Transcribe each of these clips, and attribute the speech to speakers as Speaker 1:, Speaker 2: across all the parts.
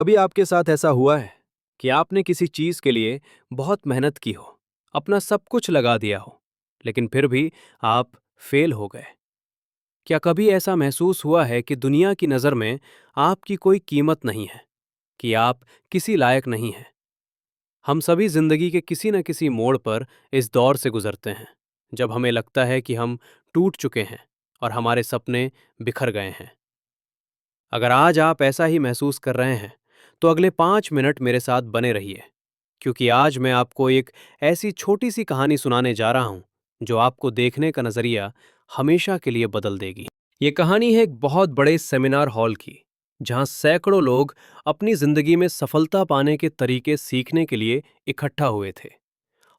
Speaker 1: कभी आपके साथ ऐसा हुआ है कि आपने किसी चीज के लिए बहुत मेहनत की हो, अपना सब कुछ लगा दिया हो, लेकिन फिर भी आप फेल हो गए? क्या कभी ऐसा महसूस हुआ है कि दुनिया की नज़र में आपकी कोई कीमत नहीं है, कि आप किसी लायक नहीं हैं? हम सभी जिंदगी के किसी न किसी मोड़ पर इस दौर से गुजरते हैं, जब हमें लगता है कि हम टूट चुके हैं और हमारे सपने बिखर गए हैं। अगर आज आप ऐसा ही महसूस कर रहे हैं, तो अगले 5 मिनट मेरे साथ बने रहिए, क्योंकि आज मैं आपको एक ऐसी छोटी सी कहानी सुनाने जा रहा हूं जो आपको देखने का नजरिया हमेशा के लिए बदल देगी। ये कहानी है एक बहुत बड़े सेमिनार हॉल की, जहां सैकड़ों लोग अपनी जिंदगी में सफलता पाने के तरीके सीखने के लिए इकट्ठा हुए थे।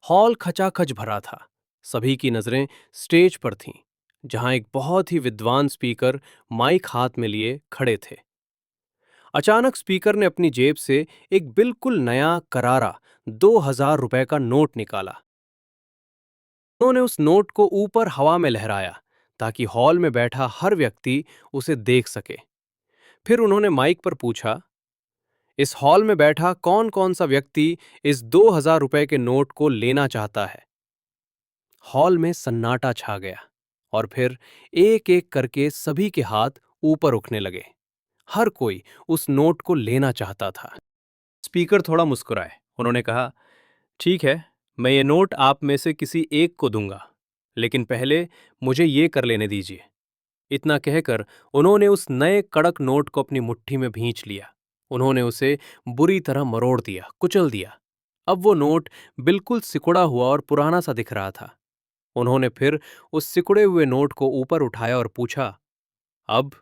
Speaker 1: हॉल खचाखच भरा था। सभी की नजरें स्टेज पर थीं, जहां एक बहुत ही विद्वान स्पीकर माइक हाथ में लिए खड़े थे। अचानक स्पीकर ने अपनी जेब से एक बिल्कुल नया करारा 2,000 रुपए का नोट निकाला। उन्होंने उस नोट को ऊपर हवा में लहराया, ताकि हॉल में बैठा हर व्यक्ति उसे देख सके। फिर उन्होंने माइक पर पूछा, इस हॉल में बैठा कौन कौन सा व्यक्ति इस 2,000 रुपए के नोट को लेना चाहता है? हॉल में सन्नाटा छा गया, और फिर एक एक करके सभी के हाथ ऊपर उठने लगे। हर कोई उस नोट को लेना चाहता था। स्पीकर थोड़ा मुस्कुराए। उन्होंने कहा, ठीक है, मैं ये नोट आप में से किसी एक को दूंगा, लेकिन पहले मुझे ये कर लेने दीजिए। इतना कहकर उन्होंने उस नए कड़क नोट को अपनी मुट्ठी में भींच लिया। उन्होंने उसे बुरी तरह मरोड़ दिया, कुचल दिया। अब वो नोट बिल्कुल सिकुड़ा हुआ और पुराना सा दिख रहा था। उन्होंने फिर उस सिकुड़े हुए नोट को ऊपर उठाया और पूछा, अब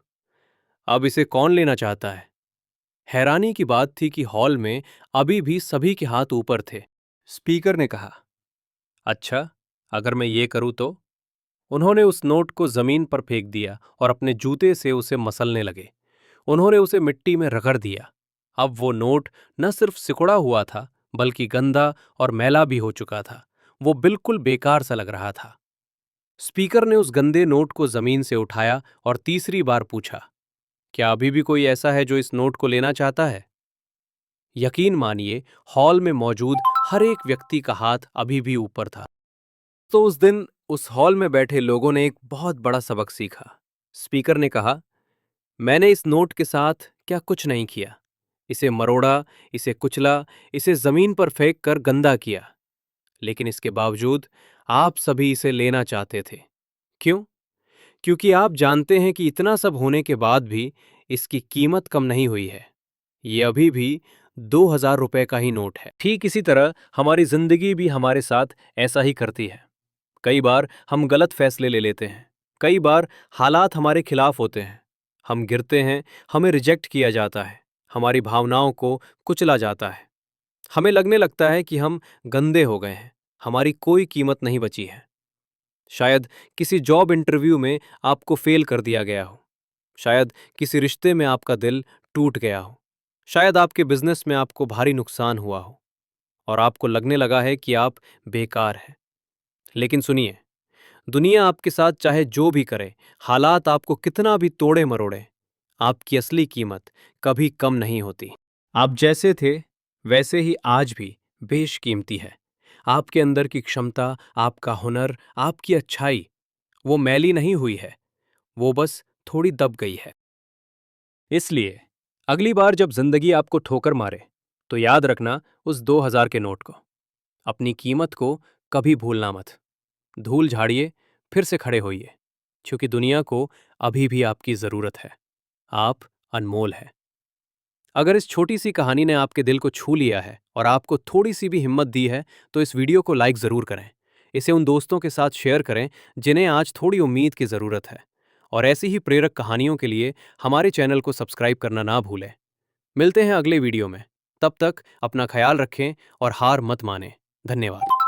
Speaker 1: अब इसे कौन लेना चाहता है? हैरानी की बात थी कि हॉल में अभी भी सभी के हाथ ऊपर थे। स्पीकर ने कहा, अच्छा, अगर मैं ये करूं तो? उन्होंने उस नोट को जमीन पर फेंक दिया और अपने जूते से उसे मसलने लगे। उन्होंने उसे मिट्टी में रगड़ दिया। अब वो नोट न सिर्फ सिकुड़ा हुआ था, बल्कि गंदा और मैला भी हो चुका था। वो बिल्कुल बेकार सा लग रहा था। स्पीकर ने उस गंदे नोट को जमीन से उठाया और तीसरी बार पूछा, क्या अभी भी कोई ऐसा है जो इस नोट को लेना चाहता है? यकीन मानिए, हॉल में मौजूद हर एक व्यक्ति का हाथ अभी भी ऊपर था। तो उस दिन उस हॉल में बैठे लोगों ने एक बहुत बड़ा सबक सीखा। स्पीकर ने कहा, मैंने इस नोट के साथ क्या कुछ नहीं किया। इसे मरोड़ा, इसे कुचला, इसे जमीन पर फेंक कर गंदा किया, लेकिन इसके बावजूद आप सभी इसे लेना चाहते थे। क्यों? क्योंकि आप जानते हैं कि इतना सब होने के बाद भी इसकी कीमत कम नहीं हुई है। ये अभी भी 2,000 रुपए का ही नोट है। ठीक इसी तरह हमारी जिंदगी भी हमारे साथ ऐसा ही करती है। कई बार हम गलत फैसले ले लेते हैं। कई बार हालात हमारे खिलाफ होते हैं। हम गिरते हैं, हमें रिजेक्ट किया जाता है, हमारी भावनाओं को कुचला जाता है। हमें लगने लगता है कि हम गंदे हो गए हैं, हमारी कोई कीमत नहीं बची है। शायद किसी जॉब इंटरव्यू में आपको फेल कर दिया गया हो। शायद किसी रिश्ते में आपका दिल टूट गया हो। शायद आपके बिजनेस में आपको भारी नुकसान हुआ हो और आपको लगने लगा है कि आप बेकार हैं। लेकिन सुनिए, दुनिया आपके साथ चाहे जो भी करे, हालात आपको कितना भी तोड़े मरोड़े, आपकी असली कीमत कभी कम नहीं होती। आप जैसे थे वैसे ही आज भी बेशकीमती है। आपके अंदर की क्षमता, आपका हुनर, आपकी अच्छाई, वो मैली नहीं हुई है, वो बस थोड़ी दब गई है। इसलिए अगली बार जब जिंदगी आपको ठोकर मारे, तो याद रखना उस 2,000 के नोट को। अपनी कीमत को कभी भूलना मत। धूल झाड़िए, फिर से खड़े होइए, क्योंकि दुनिया को अभी भी आपकी जरूरत है। आप अनमोल है। अगर इस छोटी सी कहानी ने आपके दिल को छू लिया है और आपको थोड़ी सी भी हिम्मत दी है, तो इस वीडियो को लाइक जरूर करें। इसे उन दोस्तों के साथ शेयर करें जिन्हें आज थोड़ी उम्मीद की जरूरत है। और ऐसी ही प्रेरक कहानियों के लिए हमारे चैनल को सब्सक्राइब करना ना भूलें। मिलते हैं अगले वीडियो में। तब तक अपना ख्याल रखें और हार मत मानें। धन्यवाद।